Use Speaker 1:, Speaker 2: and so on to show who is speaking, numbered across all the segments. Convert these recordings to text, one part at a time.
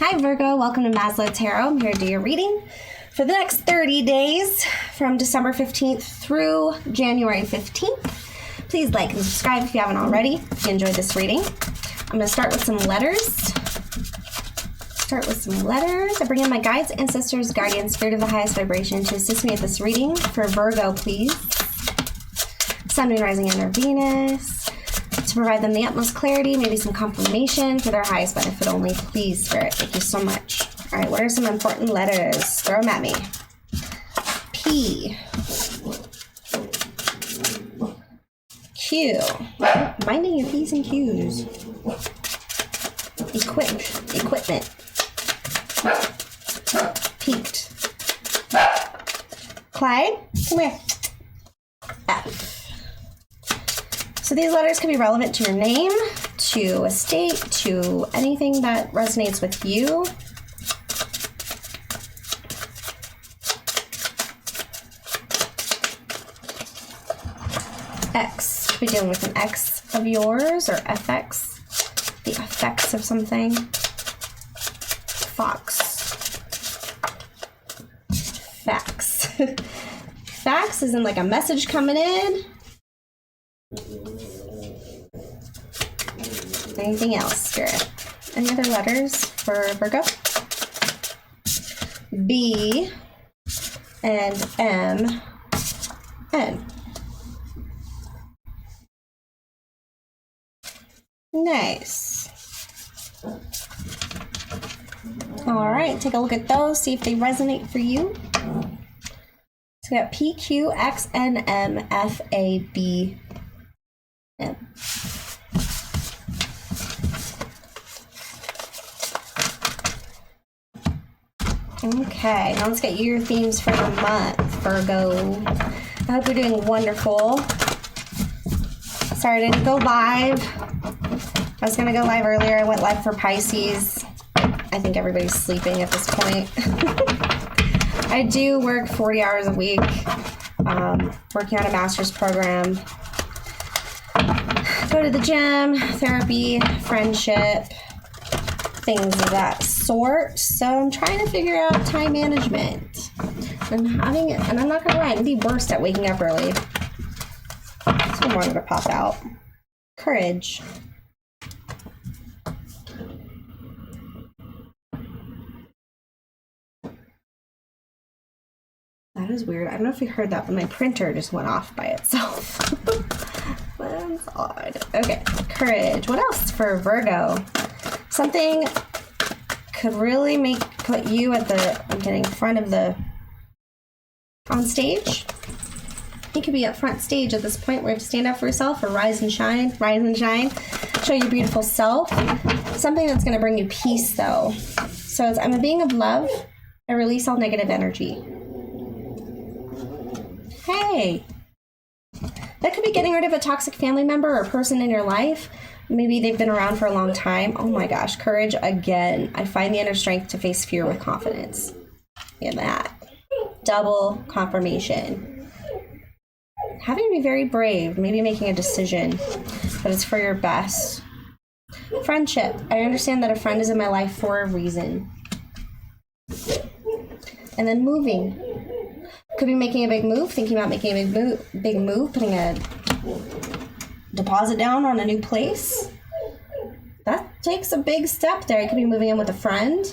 Speaker 1: Hi Virgo, welcome to Maslow Tarot. I'm here to do your reading for the next 30 days from December 15th through January 15th. Please like and subscribe if you haven't already, if you enjoyed this reading. I'm going to start with some letters. I bring in my guides, ancestors, guardians, spirit of the highest vibration to assist me with this reading. For Virgo, please. Sun, Moon, Rising, and Venus. To provide them the utmost clarity, maybe some confirmation for their highest benefit only. Please, Spirit. Thank you so much. All right, what are some important letters? Throw them at me. P. Q. Minding your P's and Q's. Equipment. Peaked. Clyde, come here. F. So these letters can be relevant to your name, to a state, to anything that resonates with you. X. Could be dealing with an X of yours or FX. The effects of something. Fox. Fax. Fax is in like a message coming in. Anything else, Spirit? Any other letters for Virgo? B and M, N. Nice. All right, take a look at those, see if they resonate for you. So we got P, Q, X, N, M, F, A, B, M. Okay, now let's get your themes for the month, Virgo. I hope you're doing wonderful. Sorry I didn't go live. I was going to go live earlier. I went live for Pisces. I think everybody's sleeping at this point. I do work 40 hours a week, working on a master's program. Go to the gym, therapy, friendship, things of that sort. So I'm trying to figure out time management. And I'm not gonna lie, I'm the worst at waking up early. So I wanted to pop out. Courage. That is weird. I don't know if you heard that, but my printer just went off by itself. That's odd. Okay, courage. What else for Virgo? Something could really put you at I'm getting front of on stage. You could be at front stage at this point where you have to stand up for yourself or rise and shine, show your beautiful self. Something that's going to bring you peace though. So I'm a being of love. I release all negative energy. Hey, that could be getting rid of a toxic family member or person in your life. Maybe they've been around for a long time. Oh my gosh, courage again. I find the inner strength to face fear with confidence. And that. Double confirmation. Having to be very brave, maybe making a decision, but it's for your best. Friendship. I understand that a friend is in my life for a reason. And then moving. Could be making a big move, thinking about making a big move, putting a deposit down on a new place. That takes a big step there. You could be moving in with a friend,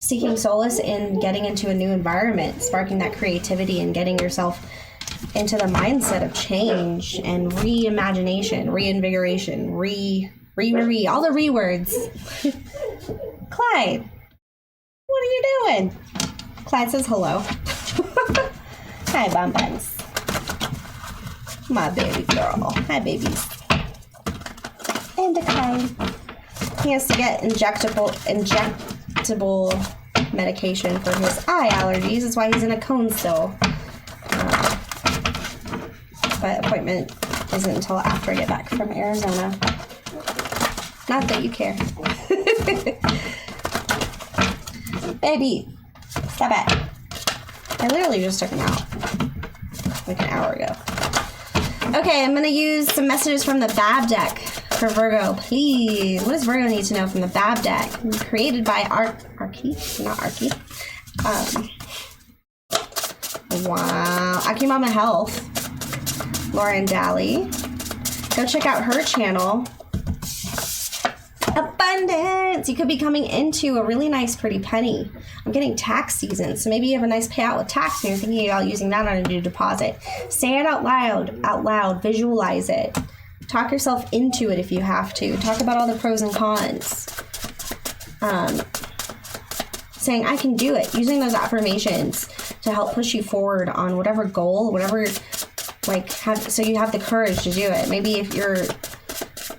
Speaker 1: seeking solace in getting into a new environment, sparking that creativity and getting yourself into the mindset of change and reimagination, reinvigoration, all the re-words. Clyde, what are you doing? Clyde says hello. Hi, bonbons. My baby girl. Hi, babies. And a Clyde. He has to get injectable medication for his eye allergies. That's why he's in a cone still. But appointment isn't until after I get back from Arizona. Not that you care. Baby, stop it. I literally just took him out like an hour ago. Okay, I'm going to use some messages from the Bab deck. For Virgo, please. What does Virgo need to know from the Bab deck? Created by Arky, not Arky. Wow. Akimama Health. Lauren Daly. Go check out her channel. Abundance. You could be coming into a really nice, pretty penny. I'm getting tax season, so maybe you have a nice payout with tax and you're thinking about using that on a new deposit. Say it out loud, visualize it. Talk yourself into it if you have to. Talk about all the pros and cons. Saying, I can do it. Using those affirmations to help push you forward on whatever goal, whatever, like, so you have the courage to do it. Maybe if you're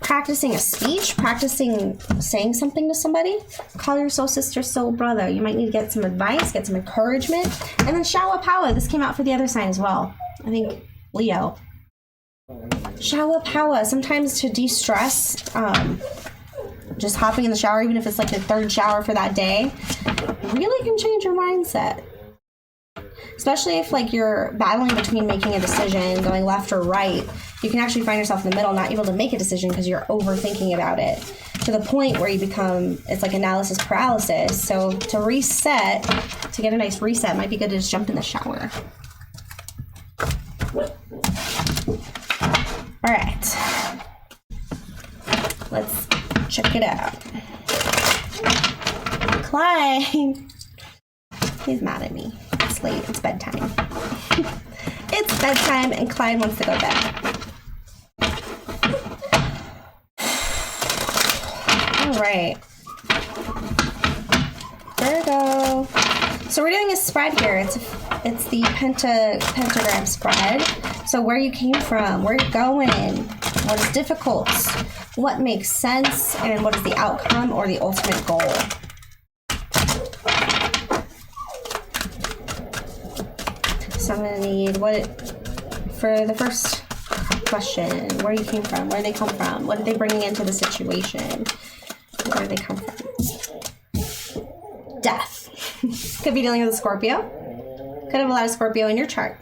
Speaker 1: practicing a speech, practicing saying something to somebody, call your soul sister, soul brother. You might need to get some advice, get some encouragement. And then shower power. This came out for the other sign as well. I think Leo. Shower power. Sometimes to de-stress, just hopping in the shower, even if it's like the third shower for that day, really can change your mindset. Especially if like you're battling between making a decision, going left or right, you can actually find yourself in the middle, not able to make a decision because you're overthinking about it to the point where you become, it's like analysis paralysis. So to reset, to get a nice reset, might be good to just jump in the shower. All right, let's check it out. Clyde, he's mad at me. It's late, it's bedtime. It's bedtime and Clyde wants to go to bed. All right, Virgo. So we're doing a spread here. It's the pentagram spread. So where you came from, where you're going, what is difficult, what makes sense, and what is the outcome or the ultimate goal. So I'm gonna need for the first question, where you came from, where they come from, what are they bringing into the situation, where do they come from? Death. Could be dealing with a Scorpio. Could have a lot of Scorpio in your chart.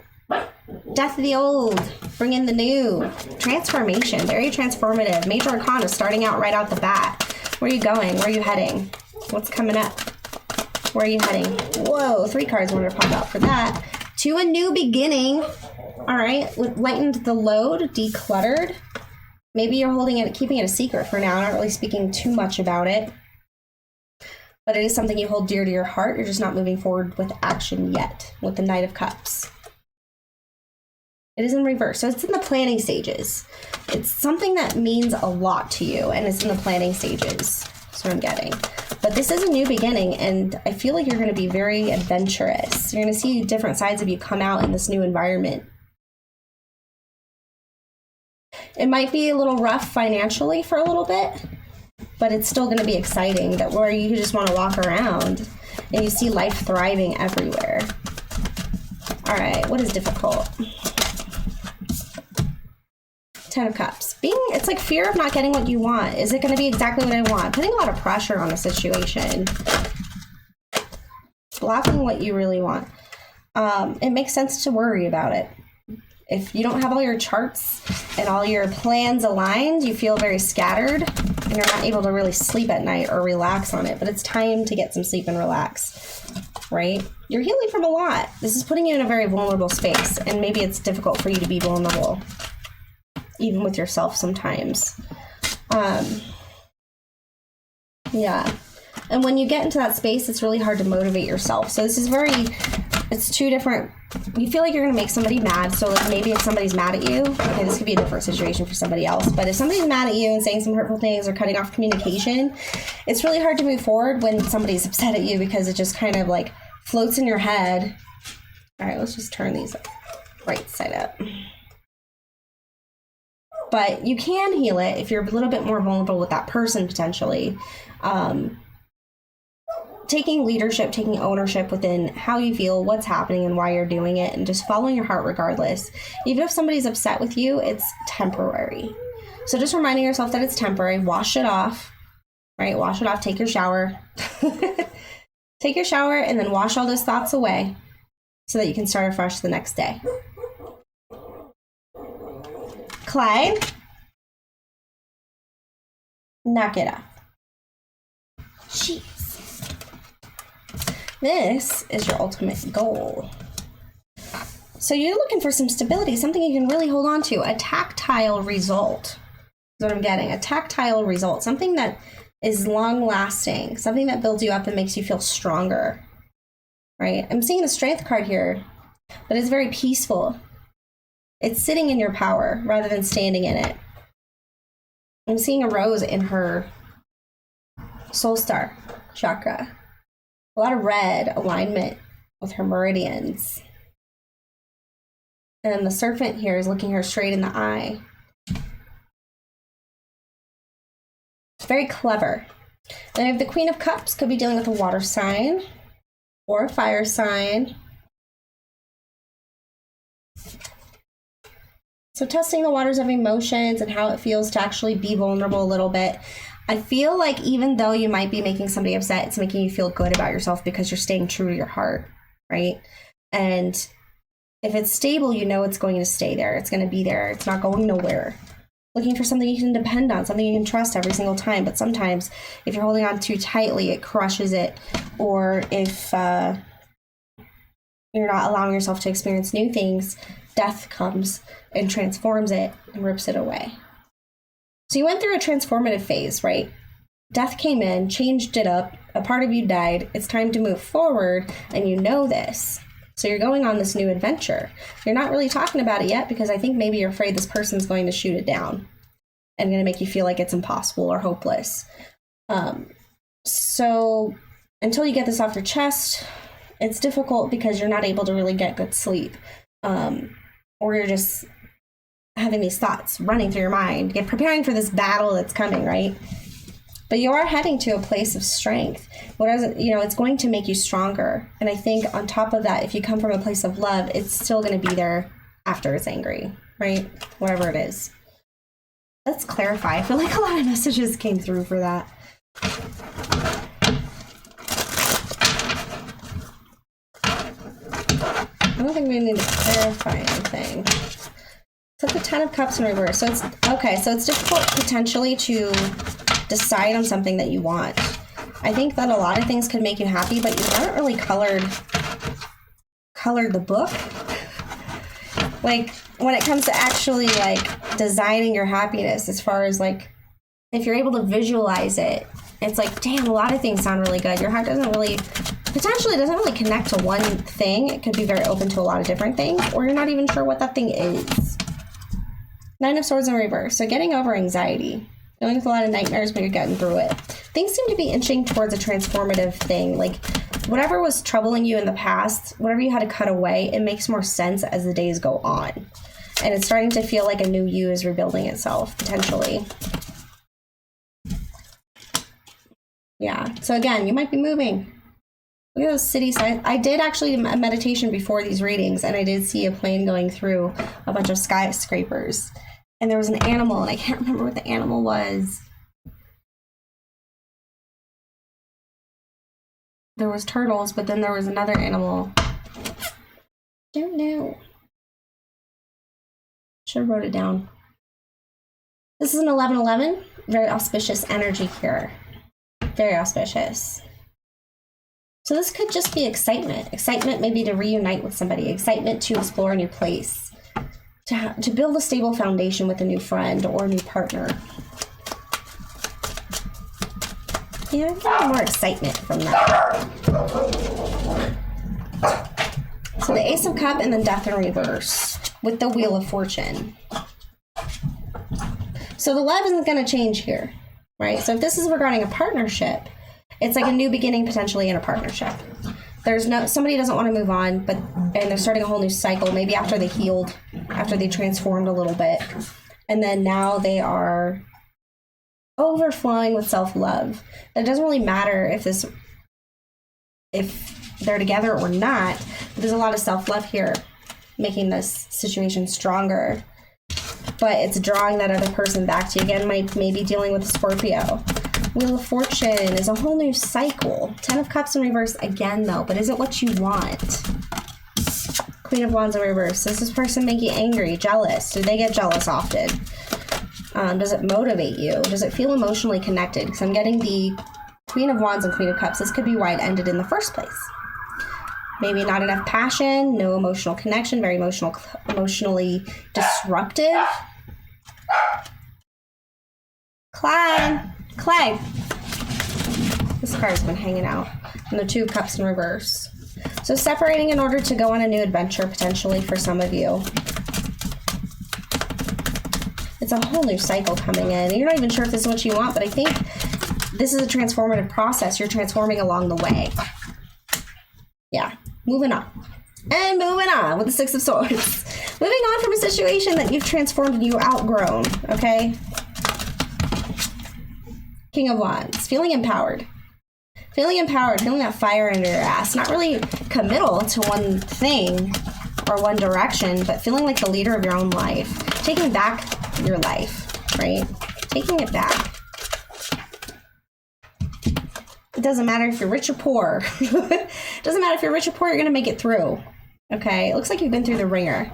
Speaker 1: Death of the old, bring in the new. Transformation, very transformative. Major Arcana starting out right out the bat. Where are you going? Where are you heading? What's coming up? Where are you heading? Whoa, 3 cards wanted to pop out for that. To a new beginning. All right, lightened the load, decluttered. Maybe you're holding it, keeping it a secret for now, not really speaking too much about it. But it is something you hold dear to your heart. You're just not moving forward with action yet with the Knight of Cups. It is in reverse. So it's in the planning stages. It's something that means a lot to you, and it's in the planning stages. That's what I'm getting. But this is a new beginning, and I feel like you're going to be very adventurous. You're going to see different sides of you come out in this new environment. It might be a little rough financially for a little bit, but it's still going to be exciting, that where you just want to walk around and you see life thriving everywhere. All right, what is difficult? 10 of Cups. It's like fear of not getting what you want. Is it going to be exactly what I want? Putting a lot of pressure on a situation. Blocking what you really want. It makes sense to worry about it. If you don't have all your charts and all your plans aligned, you feel very scattered and you're not able to really sleep at night or relax on it. But it's time to get some sleep and relax, right? You're healing from a lot. This is putting you in a very vulnerable space, and maybe it's difficult for you to be vulnerable, even with yourself sometimes. Yeah. And when you get into that space, it's really hard to motivate yourself. So this is it's 2 different, you feel like you're going to make somebody mad. So like maybe if somebody's mad at you, okay, this could be a different situation for somebody else, but if somebody's mad at you and saying some hurtful things or cutting off communication, it's really hard to move forward when somebody's upset at you, because it just kind of like floats in your head. All right, let's just turn these right side up. But you can heal it if you're a little bit more vulnerable with that person, potentially. Taking leadership, taking ownership within how you feel, what's happening, and why you're doing it, and just following your heart regardless. Even if somebody's upset with you, it's temporary. So just reminding yourself that it's temporary. Wash it off, right? Wash it off. Take your shower. Take your shower and then wash all those thoughts away so that you can start afresh the next day. Clyde, Knock it off. Jeez. This is your ultimate goal. So you're looking for some stability, something you can really hold on to. A tactile result is what I'm getting. A tactile result. Something that is long-lasting. Something that builds you up and makes you feel stronger. Right? I'm seeing the Strength card here, but it's very peaceful. It's sitting in your power rather than standing in it. I'm seeing a rose in her soul star chakra. A lot of red alignment with her meridians. And the serpent here is looking her straight in the eye. Very clever. Then we have the Queen of Cups, could be dealing with a water sign or a fire sign. So testing the waters of emotions and how it feels to actually be vulnerable a little bit. I feel like even though you might be making somebody upset, it's making you feel good about yourself because you're staying true to your heart, right? And if it's stable, you know it's going to stay there. It's going to be there. It's not going nowhere. Looking for something you can depend on, something you can trust every single time. But sometimes if you're holding on too tightly, it crushes it. Or if you're not allowing yourself to experience new things, death comes and transforms it and rips it away. So you went through a transformative phase, right? Death came in, changed it up. A part of you died. It's time to move forward, and you know this. So you're going on this new adventure. You're not really talking about it yet because I think maybe you're afraid this person's going to shoot it down and going to make you feel like it's impossible or hopeless. So until you get this off your chest, it's difficult because you're not able to really get good sleep. Or you're just having these thoughts running through your mind. You're preparing for this battle that's coming, right? But you are heading to a place of strength. It's going to make you stronger. And I think on top of that, if you come from a place of love, it's still going to be there after it's angry, right? Whatever it is. Let's clarify. I feel like a lot of messages came through for that. I don't think we need to clarify anything. So the 10 of Cups in reverse. So it's okay. So it's difficult potentially to decide on something that you want. I think that a lot of things could make you happy, but you haven't really colored the book. Like when it comes to actually like designing your happiness, as far as like if you're able to visualize it, it's like, damn, a lot of things sound really good. Your heart doesn't really connect to one thing. It could be very open to a lot of different things, or you're not even sure what that thing is. 9 of Swords in reverse. So getting over anxiety. Dealing with a lot of nightmares, but you're getting through it. Things seem to be inching towards a transformative thing. Like whatever was troubling you in the past, whatever you had to cut away, it makes more sense as the days go on. And it's starting to feel like a new you is rebuilding itself, potentially. Yeah. So again, you might be moving. Look at those city signs. I did actually a meditation before these readings, and I did see a plane going through a bunch of skyscrapers. And there was an animal, and I can't remember what the animal was. There was turtles, but then there was another animal. Don't know. Should have wrote it down. This is an 11-11. Very auspicious energy here. Very auspicious. So this could just be excitement. Excitement maybe to reunite with somebody. Excitement to explore a new place. To build a stable foundation with a new friend or a new partner. Yeah, I'm getting more excitement from that. So the Ace of Cups and then Death in reverse with the Wheel of Fortune. So the love isn't going to change here, right? So if this is regarding a partnership, it's like a new beginning potentially in a partnership. Somebody doesn't want to move on, and they're starting a whole new cycle, maybe after they healed, after they transformed a little bit. And then now they are overflowing with self-love. It doesn't really matter if they're together or not. There's a lot of self-love here, making this situation stronger. But it's drawing that other person back to you. Again, maybe dealing with a Scorpio. Wheel of Fortune is a whole new cycle. 10 of Cups in reverse again, though. But is it what you want? Queen of Wands in reverse. Does this person make you angry, jealous? Do they get jealous often? Does it motivate you? Does it feel emotionally connected? Because I'm getting the Queen of Wands and Queen of Cups. This could be why it ended in the first place. Maybe not enough passion, no emotional connection, very emotionally disruptive. Clay. This card's been hanging out. And the Two of Cups in reverse. So separating in order to go on a new adventure, potentially, for some of you. It's a whole new cycle coming in. You're not even sure if this is what you want, but I think this is a transformative process. You're transforming along the way. Yeah, moving on. And moving on with the Six of Swords. Moving on from a situation that you've transformed and you've outgrown, okay? King of Wands. Feeling empowered. Feeling that fire under your ass. Not really committal to one thing or one direction, but feeling like the leader of your own life. Taking back your life, right? Taking it back. It doesn't matter if you're rich or poor. It doesn't matter if you're rich or poor, you're going to make it through. Okay? It looks like you've been through the ringer.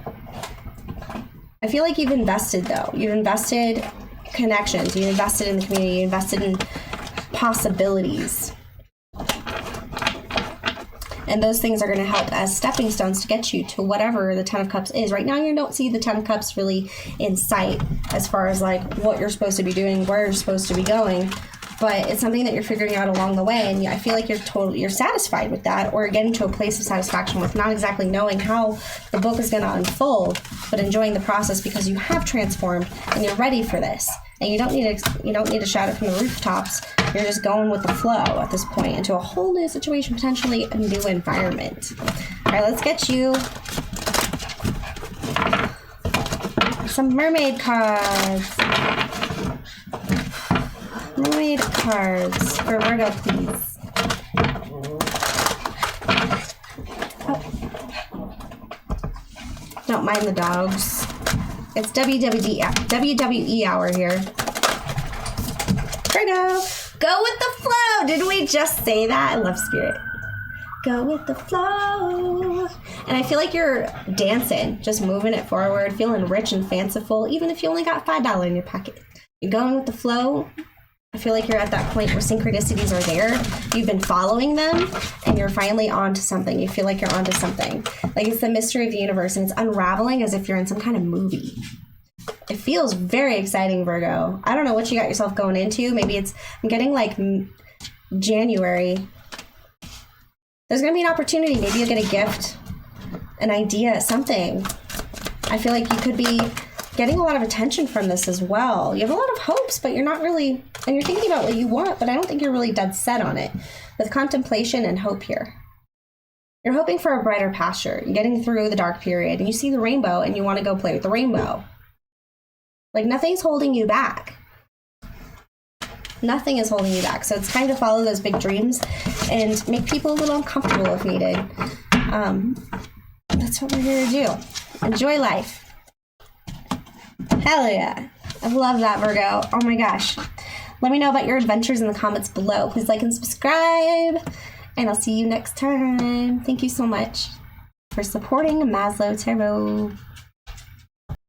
Speaker 1: I feel like you've invested, though. You've invested connections. You've invested in the community. You invested in possibilities. And those things are going to help as stepping stones to get you to whatever the Ten of Cups is. Right now, you don't see the Ten of Cups really in sight as far as like what you're supposed to be doing, where you're supposed to be going. But it's something that you're figuring out along the way. And I feel like you're satisfied with that, or getting to a place of satisfaction with not exactly knowing how the book is going to unfold, but enjoying the process because you have transformed and you're ready for this. And you don't need to shout it from the rooftops. You're just going with the flow at this point into a whole new situation, potentially a new environment. All right, let's get you some mermaid cards. Mermaid cards for Virgo, please. Oh. Don't mind the dogs. It's WWE hour here. Virgo, go with the flow. Didn't we just say that? I love spirit. Go with the flow. And I feel like you're dancing, just moving it forward, feeling rich and fanciful, even if you only got $5 in your pocket. You're going with the flow. I feel like you're at that point where synchronicities are there. You've been following them, and you're finally onto something. You feel like you're onto something. Like it's the mystery of the universe, and it's unraveling as if you're in some kind of movie. It feels very exciting, Virgo. I don't know what you got yourself going into. Maybe I'm getting like January. There's going to be an opportunity. Maybe you'll get a gift, an idea, something. I feel like you could be getting a lot of attention from this as well. You have a lot of hopes, but you're not really, and you're thinking about what you want, but I don't think you're really dead set on it. With contemplation and hope here. You're hoping for a brighter pasture. You're getting through the dark period, and you see the rainbow, and you want to go play with the rainbow. Like, nothing's holding you back. Nothing is holding you back. So it's time to follow those big dreams and make people a little uncomfortable if needed. That's what we're here to do. Enjoy life. Hell yeah. I love that, Virgo. Oh my gosh. Let me know about your adventures in the comments below. Please like and subscribe. And I'll see you next time. Thank you so much for supporting Maslow Tarot.